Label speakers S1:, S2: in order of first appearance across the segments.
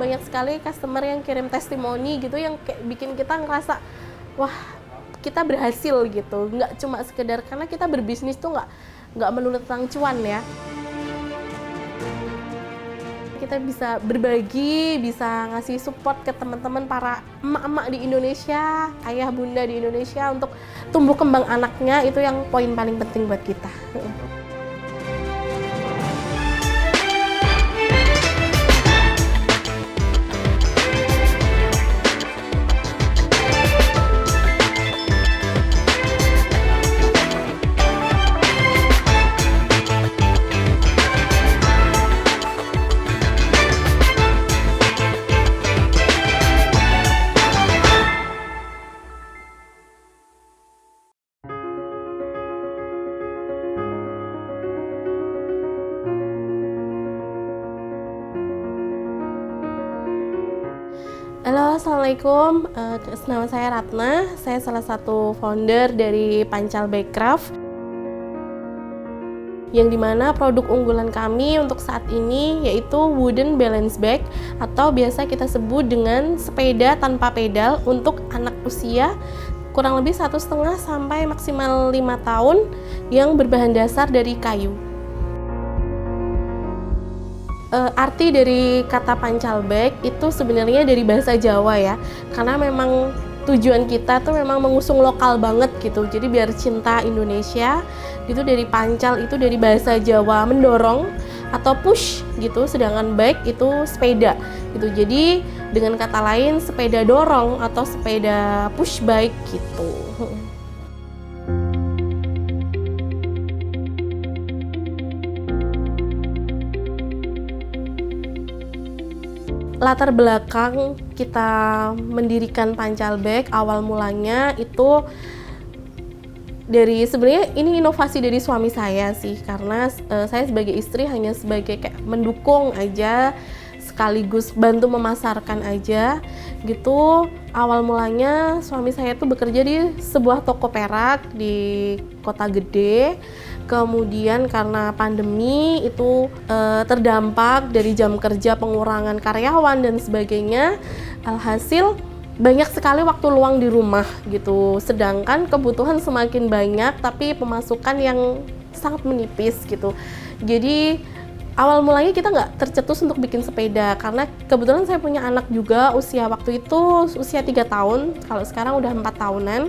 S1: banyak sekali customer yang kirim testimoni gitu yang kayak bikin kita ngerasa wah kita berhasil gitu. Nggak cuma sekedar karena kita berbisnis tuh nggak melulu tentang cuan ya. Kita bisa berbagi, bisa ngasih support ke teman-teman para emak-emak di Indonesia, ayah bunda di Indonesia untuk tumbuh kembang anaknya, itu yang poin paling penting buat kita. Halo, Assalamualaikum. Nama saya Ratna. Saya salah satu founder dari Pancal Backcraft. Yang dimana produk unggulan kami untuk saat ini yaitu wooden balance bag atau biasa kita sebut dengan sepeda tanpa pedal untuk anak usia kurang lebih 1,5 sampai maksimal 5 tahun yang berbahan dasar dari kayu. Arti dari kata pancal bag itu sebenarnya dari bahasa Jawa ya, karena memang tujuan kita tuh memang mengusung lokal banget gitu, jadi biar cinta Indonesia gitu. Dari pancal itu dari bahasa Jawa mendorong atau push gitu, sedangkan bike itu sepeda gitu. Jadi dengan kata lain sepeda dorong atau sepeda push bike gitu. Latar belakang kita mendirikan Pancal Bag awal mulanya itu dari sebenarnya ini inovasi dari suami saya sih, karena saya sebagai istri hanya sebagai kayak mendukung aja sekaligus bantu memasarkan aja gitu. Awal mulanya suami saya tuh bekerja di sebuah toko perak di kota gede. Kemudian karena pandemi itu terdampak dari jam kerja, pengurangan karyawan dan sebagainya. Alhasil banyak sekali waktu luang di rumah gitu. Sedangkan kebutuhan semakin banyak tapi pemasukan yang sangat menipis gitu. Jadi awal mulanya kita nggak tercetus untuk bikin sepeda karena kebetulan saya punya anak juga usia waktu itu usia 3 tahun, kalau sekarang udah 4 tahunan.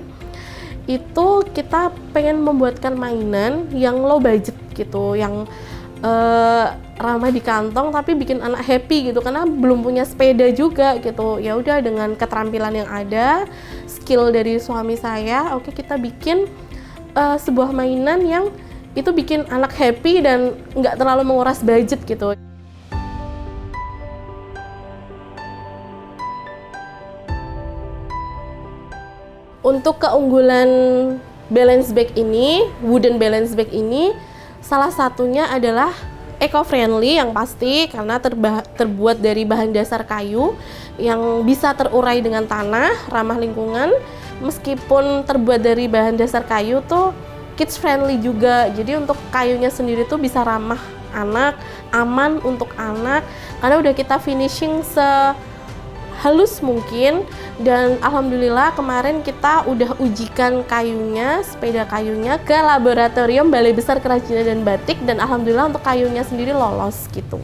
S1: Itu kita pengen membuatkan mainan yang low budget gitu, yang ramah di kantong tapi bikin anak happy gitu, karena belum punya sepeda juga gitu. Ya udah dengan keterampilan yang ada, skill dari suami saya, oke kita bikin sebuah mainan yang itu bikin anak happy dan nggak terlalu menguras budget gitu. Untuk keunggulan balance bag ini, wooden balance bag ini, salah satunya adalah eco-friendly yang pasti karena terbuat dari bahan dasar kayu yang bisa terurai dengan tanah, ramah lingkungan. Meskipun terbuat dari bahan dasar kayu tuh kids friendly juga, jadi untuk kayunya sendiri tuh bisa ramah anak, aman untuk anak, karena udah kita finishing halus mungkin. Dan alhamdulillah kemarin kita udah ujikan kayunya, sepeda kayunya ke laboratorium Balai Besar Kerajinan dan Batik, dan alhamdulillah untuk kayunya sendiri lolos gitu.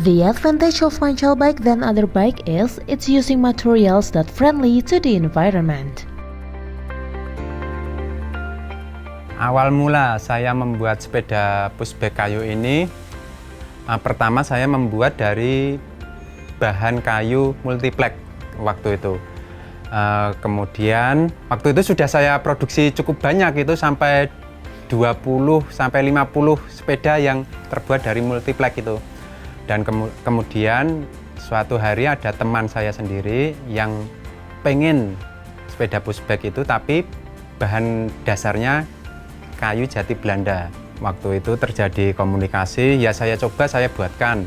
S2: The advantage of Pancal bike than other bike is it's using materials that friendly to the environment.
S3: Awal mula saya membuat sepeda pushback kayu ini, pertama saya membuat dari bahan kayu multiplex waktu itu. Kemudian waktu itu sudah saya produksi cukup banyak, itu sampai 20 sampai 50 sepeda yang terbuat dari multiplex itu. Dan kemudian suatu hari ada teman saya sendiri yang pengen sepeda pushback itu tapi bahan dasarnya kayu jati Belanda. Waktu itu terjadi komunikasi, ya saya coba saya buatkan.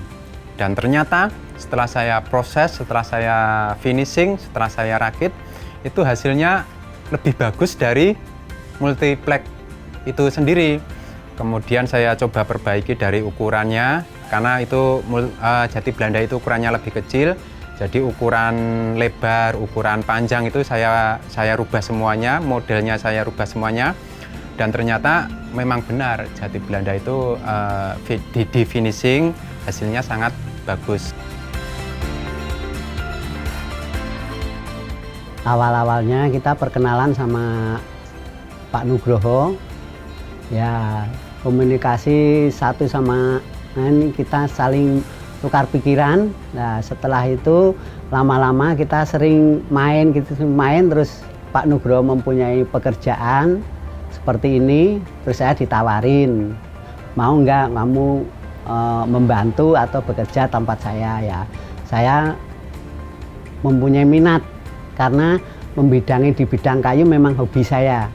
S3: Dan ternyata setelah saya proses, setelah saya finishing, setelah saya rakit, itu hasilnya lebih bagus dari multiplex itu sendiri. Kemudian saya coba perbaiki dari ukurannya, karena itu jati Belanda itu ukurannya lebih kecil, jadi ukuran lebar, ukuran panjang itu saya rubah semuanya, modelnya saya rubah semuanya, dan ternyata memang benar jati Belanda itu di finishing hasilnya sangat bagus.
S4: Awal-awalnya kita perkenalan sama Pak Nugroho, ya komunikasi satu sama lain, kita saling tukar pikiran. Nah setelah itu lama-lama kita sering main terus Pak Nugroho mempunyai pekerjaan seperti ini, terus saya ditawarin, mau nggak kamu membantu atau bekerja tempat saya. Ya saya mempunyai minat karena membidangi di bidang kayu memang hobi saya.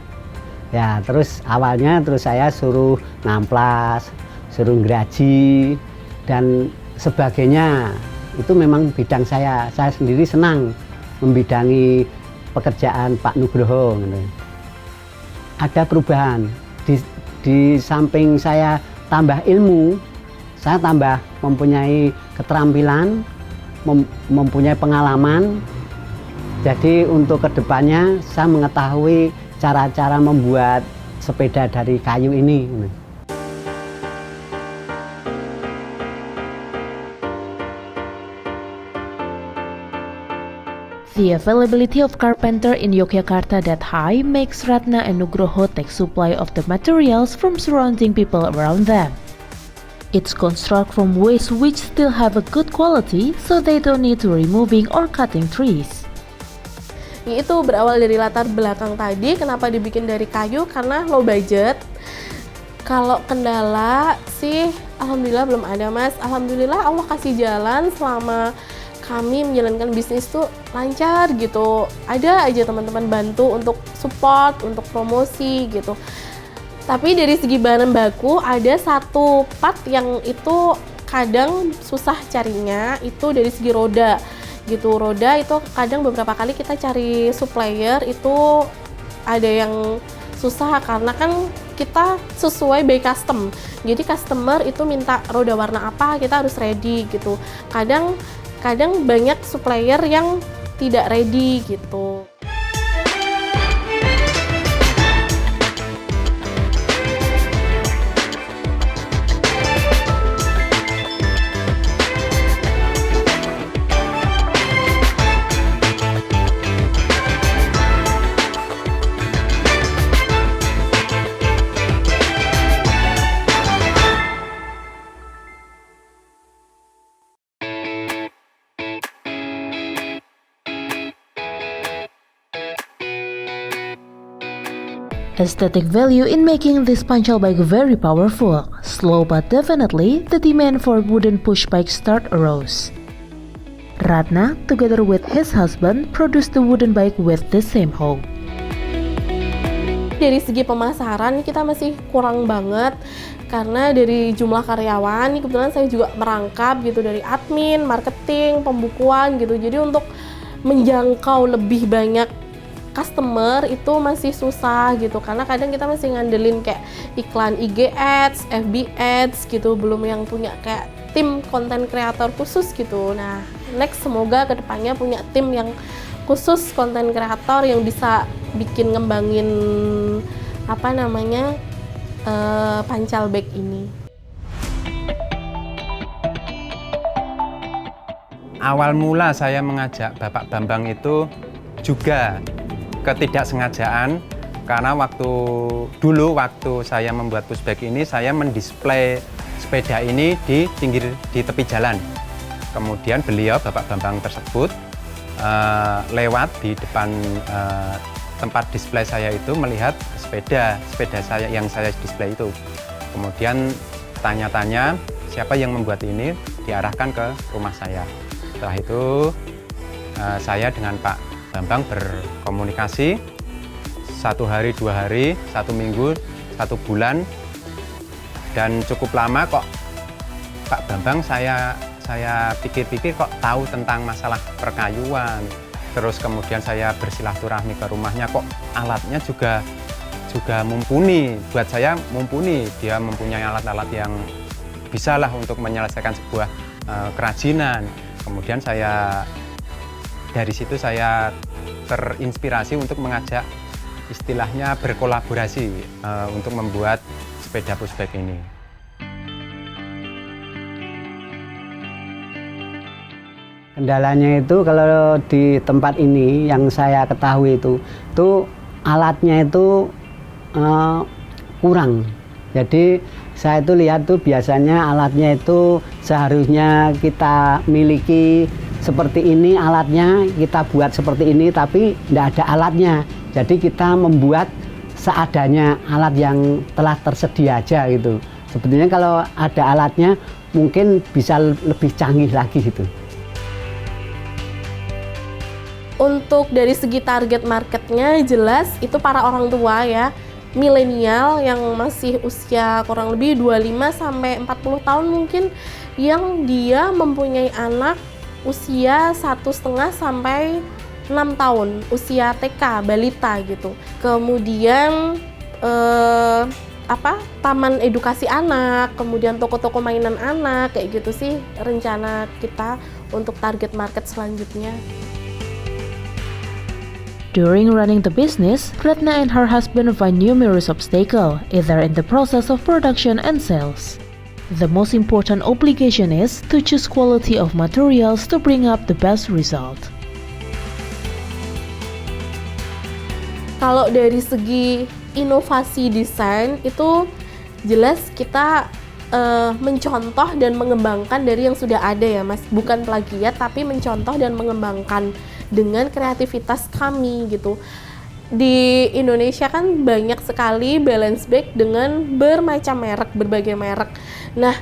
S4: Ya terus awalnya saya suruh ngamplas, suruh ngeraji dan sebagainya. Itu memang bidang saya sendiri senang membidangi pekerjaan Pak Nugroho. Ada perubahan, di samping saya tambah ilmu, saya tambah mempunyai keterampilan, mempunyai pengalaman. Jadi untuk kedepannya saya mengetahui cara-cara membuat sepeda dari kayu ini.
S2: The availability of carpenter in Yogyakarta that high makes Ratna and Nugroho take supply of the materials from surrounding people around them. It's construct from waste which still have a good quality, so they don't need to removing or cutting trees.
S1: Itu berawal dari latar belakang tadi, kenapa dibikin dari kayu, karena low budget. Kalau kendala sih alhamdulillah belum ada, Mas. Alhamdulillah Allah kasih jalan selama kami menjalankan bisnis tuh lancar gitu. Ada aja teman-teman bantu untuk support, untuk promosi gitu. Tapi dari segi bahan baku ada satu part yang itu kadang susah carinya, itu dari segi roda gitu. Roda itu kadang beberapa kali kita cari supplier itu ada yang susah karena kan kita sesuai by custom. Jadi customer itu minta roda warna apa, kita harus ready gitu. Kadang banyak supplier yang tidak ready gitu.
S2: Aesthetic value in making this pancal bike very powerful. Slow but definitely, the demand for wooden push bike start arose. Ratna, together with his husband, produced the wooden bike with the same hope.
S1: Dari segi pemasaran kita masih kurang banget karena dari jumlah karyawan, kebetulan saya juga merangkap gitu dari admin, marketing, pembukuan gitu. Jadi untuk menjangkau lebih banyak customer itu masih susah gitu, karena kadang kita masih ngandelin kayak iklan IG ads, FB ads gitu, belum yang punya kayak tim konten kreator khusus gitu. Nah, next semoga kedepannya punya tim yang khusus konten kreator yang bisa bikin ngembangin pancal bag ini.
S3: Awal mula saya mengajak Bapak Bambang itu juga ketidaksengajaan, karena waktu saya membuat push bike ini, saya mendisplay sepeda ini di tepi jalan. Kemudian beliau, Bapak Bambang tersebut, lewat di depan tempat display saya itu, melihat sepeda saya yang saya display itu. Kemudian tanya-tanya siapa yang membuat ini, diarahkan ke rumah saya. Setelah itu saya dengan Pak Bambang berkomunikasi 1 hari, 2 hari, 1 minggu, 1 bulan, dan cukup lama kok Pak Bambang saya pikir-pikir kok tahu tentang masalah perkayuan. Terus kemudian saya bersilaturahmi ke rumahnya, kok alatnya juga mumpuni, buat saya mumpuni. Dia mempunyai alat-alat yang bisalah untuk menyelesaikan sebuah kerajinan. Kemudian dari situ saya terinspirasi untuk mengajak istilahnya berkolaborasi untuk membuat sepeda pushbike ini.
S4: Kendalanya itu kalau di tempat ini yang saya ketahui itu alatnya itu kurang. Jadi saya itu lihat tuh biasanya alatnya itu seharusnya kita miliki seperti ini alatnya, kita buat seperti ini, tapi tidak ada alatnya. Jadi kita membuat seadanya alat yang telah tersedia aja gitu. Sebetulnya kalau ada alatnya mungkin bisa lebih canggih lagi gitu.
S1: Untuk dari segi target marketnya jelas itu para orang tua ya, milenial yang masih usia kurang lebih 25 sampai 40 tahun mungkin, yang dia mempunyai anak usia 1,5 sampai 6 tahun, usia TK, balita gitu. Kemudian taman edukasi anak, kemudian toko-toko mainan anak, kayak gitu sih rencana kita untuk target market selanjutnya.
S2: During running the business, Ratna and her husband find numerous obstacles, either in the process of production and sales. The most important obligation is to choose quality of materials to bring up the best result.
S1: Kalau dari segi inovasi desain itu jelas kita mencontoh dan mengembangkan dari yang sudah ada ya Mas, bukan plagiat tapi mencontoh dan mengembangkan dengan kreativitas kami gitu. Di Indonesia kan banyak sekali balance bag dengan berbagai merek. Nah,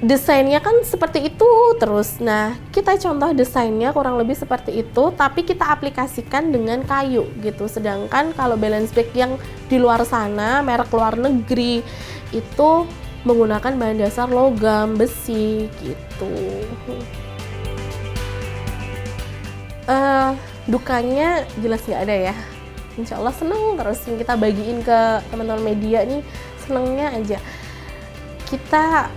S1: desainnya kan seperti itu terus. Nah, kita contoh desainnya kurang lebih seperti itu, tapi kita aplikasikan dengan kayu gitu. Sedangkan kalau balance bag yang di luar sana, merek luar negeri, itu menggunakan bahan dasar logam, besi gitu. Dukanya jelas nggak ada ya. Insya Allah seneng terus yang kita bagiin ke teman-teman media nih, senengnya aja. Kita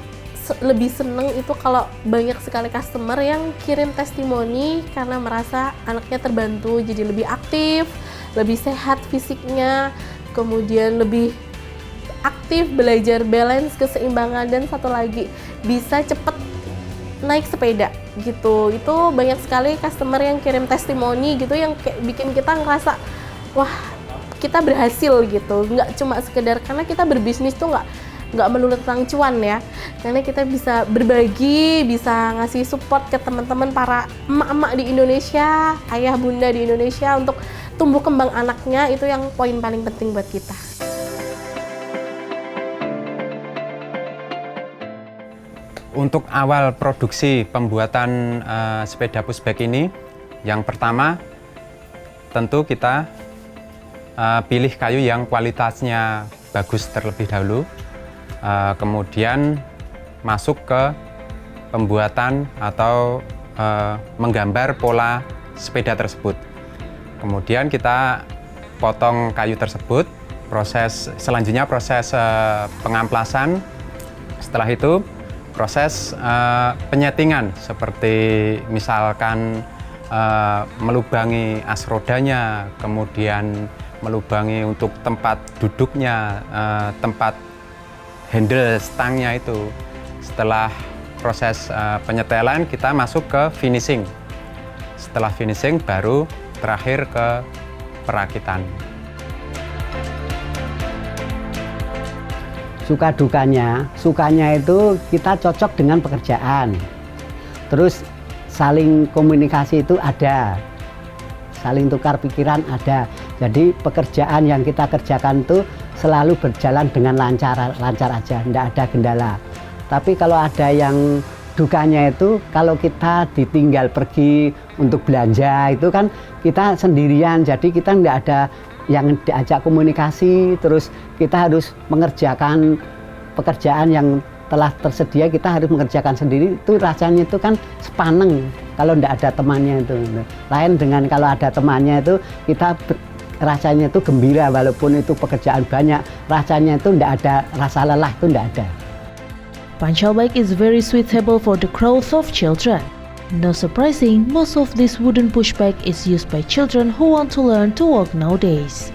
S1: lebih seneng itu kalau banyak sekali customer yang kirim testimoni karena merasa anaknya terbantu jadi lebih aktif, lebih sehat fisiknya, kemudian lebih aktif belajar balance, keseimbangan, dan satu lagi bisa cepet naik sepeda gitu. Itu banyak sekali customer yang kirim testimoni gitu yang kayak bikin kita ngerasa wah kita berhasil gitu. Nggak cuma sekedar karena kita berbisnis tuh nggak melulu tentang cuan ya, karena kita bisa berbagi, bisa ngasih support ke teman-teman para emak-emak di Indonesia, ayah bunda di Indonesia untuk tumbuh kembang anaknya. Itu yang poin paling penting buat kita.
S3: Untuk awal produksi pembuatan sepeda pushbike ini, yang pertama tentu kita pilih kayu yang kualitasnya bagus terlebih dahulu, kemudian masuk ke pembuatan atau menggambar pola sepeda tersebut. Kemudian kita potong kayu tersebut, selanjutnya proses pengamplasan. Setelah itu proses penyetingan seperti misalkan melubangi as rodanya, kemudian melubangi untuk tempat duduknya, tempat handle stangnya itu. Setelah proses penyetelan kita masuk ke finishing. Setelah finishing baru terakhir ke perakitan.
S4: Suka dukanya, sukanya itu kita cocok dengan pekerjaan. Terus saling komunikasi itu ada, saling tukar pikiran ada. Jadi pekerjaan yang kita kerjakan itu selalu berjalan dengan lancar aja, tidak ada kendala. Tapi kalau ada yang dukanya itu, kalau kita ditinggal pergi untuk belanja itu kan kita sendirian, jadi kita tidak ada yang diajak komunikasi, terus kita harus mengerjakan pekerjaan yang telah tersedia, kita harus mengerjakan sendiri. Itu rasanya itu kan sepaneng kalau tidak ada temannya itu. Lain dengan kalau ada temannya itu kita rasanya itu gembira, walaupun itu pekerjaan banyak, rasanya itu tidak ada rasa lelah, itu tidak ada.
S2: Pancalbike is very suitable for the growth of children. No surprising, most of this wooden pushbike is used by children who want to learn to walk nowadays.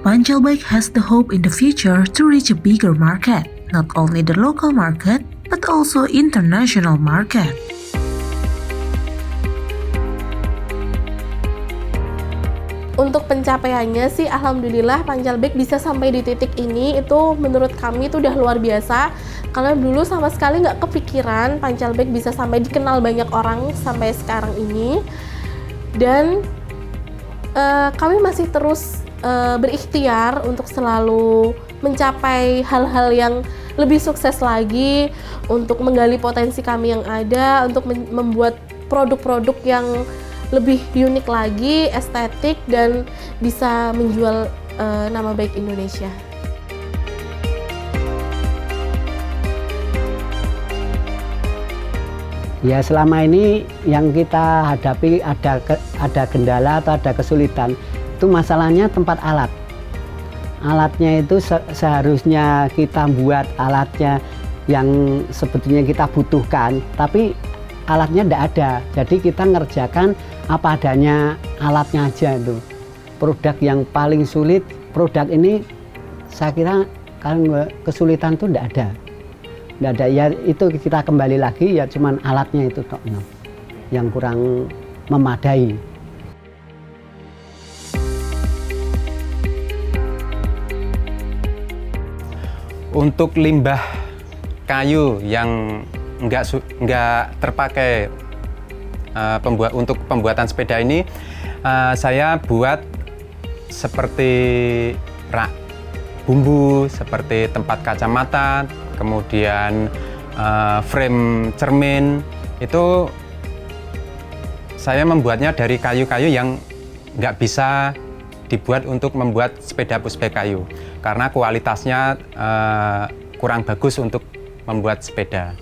S2: Pancalbike has the hope in the future to reach a bigger market, not only the local market, but also international market.
S1: Untuk pencapaiannya sih alhamdulillah Pancalbike bisa sampai di titik ini itu menurut kami itu udah luar biasa, karena dulu sama sekali nggak kepikiran Pancalbike bisa sampai dikenal banyak orang sampai sekarang ini. Dan kami masih terus berikhtiar untuk selalu mencapai hal-hal yang lebih sukses lagi, untuk menggali potensi kami yang ada, untuk membuat produk-produk yang lebih unik lagi, estetik, dan bisa menjual nama baik Indonesia.
S4: Ya, selama ini yang kita hadapi ada kendala atau ada kesulitan, itu masalahnya tempat alat. Alatnya itu seharusnya kita buat alatnya yang sebetulnya kita butuhkan, tapi alatnya tidak ada. Jadi kita ngerjakan apa adanya alatnya aja itu. Produk yang paling sulit, produk ini saya kira kalau kesulitan itu tidak ada. Tidak ada, ya itu kita kembali lagi ya cuman alatnya itu tok yang kurang memadai.
S3: Untuk limbah kayu yang nggak terpakai untuk pembuatan sepeda ini, saya buat seperti rak bumbu, seperti tempat kacamata, kemudian frame cermin. Itu saya membuatnya dari kayu-kayu yang nggak bisa dibuat untuk membuat sepeda pushbike kayu, karena kualitasnya kurang bagus untuk membuat sepeda.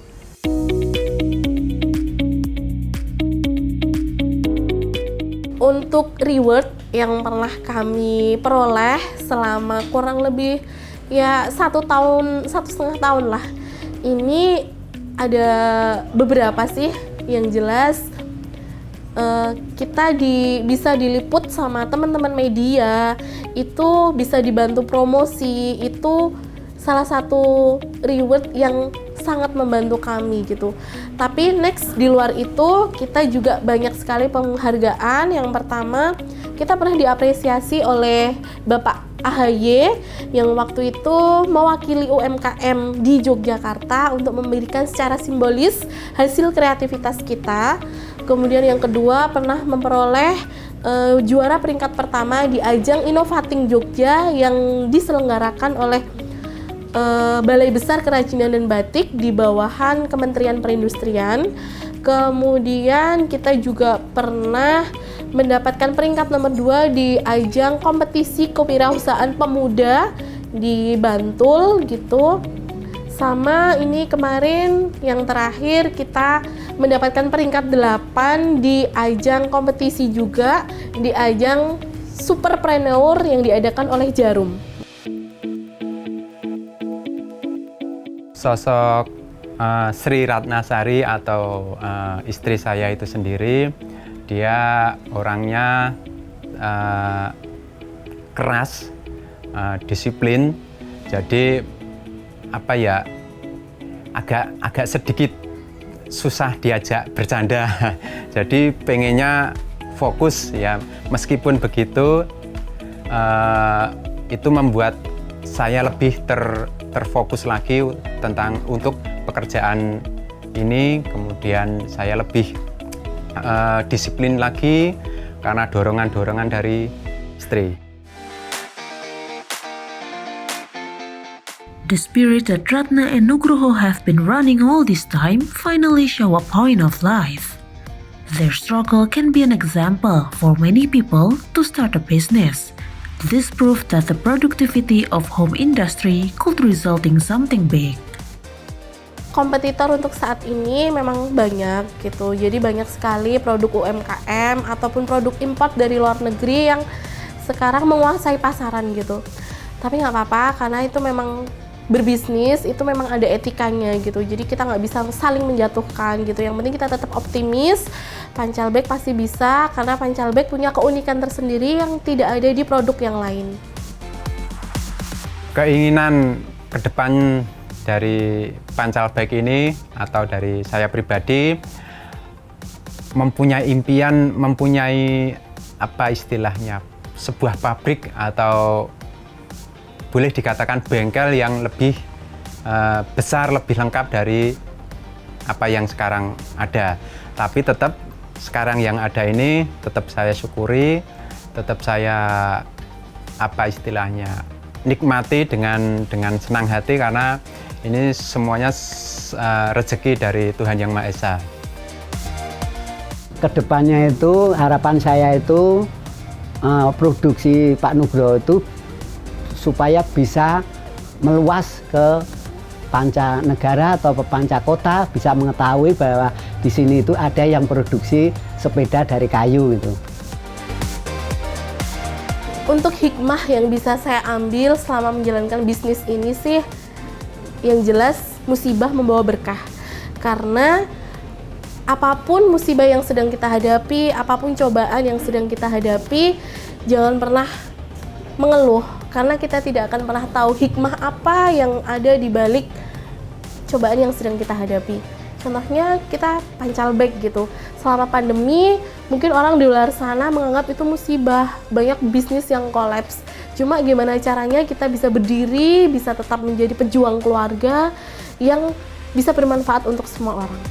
S1: Untuk reward yang pernah kami peroleh selama kurang lebih ya 1,5 tahun lah, ini ada beberapa sih. Yang jelas kita bisa diliput sama teman-teman media, itu bisa dibantu promosi, itu salah satu reward yang sangat membantu kami gitu. Tapi next di luar itu kita juga banyak sekali penghargaan. Yang pertama, kita pernah diapresiasi oleh Bapak AHY yang waktu itu mewakili UMKM di Yogyakarta untuk memberikan secara simbolis hasil kreativitas kita. Kemudian yang kedua, pernah memperoleh juara peringkat pertama di ajang Innovating Jogja yang diselenggarakan oleh Balai Besar Kerajinan dan Batik di bawahan Kementerian Perindustrian. Kemudian kita juga pernah mendapatkan peringkat nomor 2 di ajang kompetisi kewirausahaan pemuda di Bantul gitu. Sama ini kemarin yang terakhir kita mendapatkan peringkat 8 di ajang kompetisi juga, di ajang Superpreneur yang diadakan oleh Jarum.
S3: Sosok Sri Ratnasari atau istri saya itu sendiri, dia orangnya keras, disiplin, jadi apa ya, agak sedikit susah diajak bercanda. Jadi pengennya fokus ya. Meskipun begitu, itu membuat saya lebih terfokus lagi untuk pekerjaan ini. Kemudian saya lebih disiplin lagi karena dorongan-dorongan dari istri.
S2: The spirit that Ratna and Nugroho have been running all this time finally show a point of life. Their struggle can be an example for many people to start a business. This proved that the productivity of home industry could result in something big.
S1: Kompetitor untuk saat ini memang banyak gitu, jadi banyak sekali produk UMKM ataupun produk import dari luar negeri yang sekarang menguasai pasaran gitu. Tapi nggak apa-apa, karena itu memang berbisnis, itu memang ada etikanya gitu, jadi kita nggak bisa saling menjatuhkan gitu. Yang penting kita tetap optimis, Pancalbek pasti bisa, karena Pancalbek punya keunikan tersendiri yang tidak ada di produk yang lain.
S3: Keinginan ke depan dari Pancalbek ini atau dari saya pribadi mempunyai impian, mempunyai apa istilahnya, sebuah pabrik atau boleh dikatakan bengkel yang lebih besar, lebih lengkap dari apa yang sekarang ada. Tapi tetap sekarang yang ada ini tetap saya syukuri, tetap saya apa istilahnya, nikmati dengan senang hati, karena ini semuanya rezeki dari Tuhan Yang Maha Esa.
S4: Kedepannya itu harapan saya itu produksi Pak Nugroho itu supaya bisa meluas ke pancanegara atau ke pancakota, bisa mengetahui bahwa di sini itu ada yang produksi sepeda dari kayu gitu.
S1: Untuk hikmah yang bisa saya ambil selama menjalankan bisnis ini sih, yang jelas musibah membawa berkah. Karena apapun musibah yang sedang kita hadapi, apapun cobaan yang sedang kita hadapi, jangan pernah mengeluh, karena kita tidak akan pernah tahu hikmah apa yang ada di balik cobaan yang sedang kita hadapi. Contohnya kita Pancalbek gitu, selama pandemi mungkin orang di luar sana menganggap itu musibah, banyak bisnis yang kolaps. Cuma gimana caranya kita bisa berdiri, bisa tetap menjadi pejuang keluarga yang bisa bermanfaat untuk semua orang.